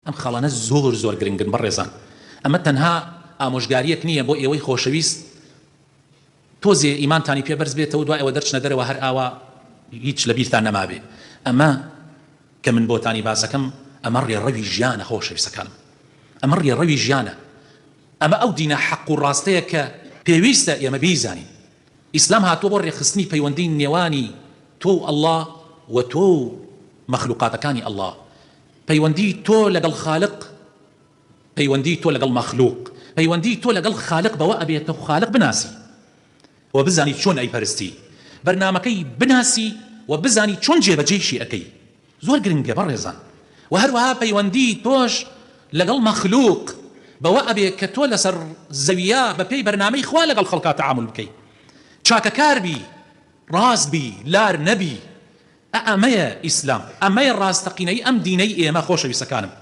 ئەم خاڵانە زۆر گرنگن بەڕێزان. ئەمە تەنها ئامۆژگاریەک نییە بۆ ئێوەی خۆشەویست تۆزێ ئیمانتانی پێبەرز بێتەوە دوای ئەوە دەرچنە دەرەوە هەر ئاوا هیچ لە بیرتان نەمابێ. ئەمە کە من بۆتانی باسەکەم ئەمە ڕێڕەوی ژیانە خۆشەویستەکانم، ئەمە ڕێڕەوی ژیانە، ئەمە ئەو دینە حەق و ڕاستەیە کە پێویستە ئێمە بیزانین. ئیسلام هاتووە بۆ ڕێخستنی پەیوەندی نێوانی تۆ و ئەڵڵا و تۆ و مەخلوقاتەکانی ئەڵڵا، پەیوەندی تۆ لەگەڵ خالق، پەیوەندی تۆ لەگەڵ مەخلوق، پەیوەندی تۆ لەگەڵ خالق بەوە ئەبێتە خالق بناسی و بزانی چۆن ئەیپەرستی، بەرنامەکەی بناسی و بزانی چۆن جێبەجێیشی ئەەکەی. زۆر گرنگە بەڕێزان. و هەروەها پەیوەندی تۆش لەگەڵ مەخلوق بەوە ئەبێ کە تۆ لەسەر زەویە بەپێی بەرنامەی خوا لەگەڵ خەڵکا تەعامل بکەی، چاکەکار بی، ڕاست بی، لار نەبی. ئەمەیە ئیسلام، ئەمەیە ڕاستەقینەی ئەم دینەی ئێمە خۆشەویستەکانم.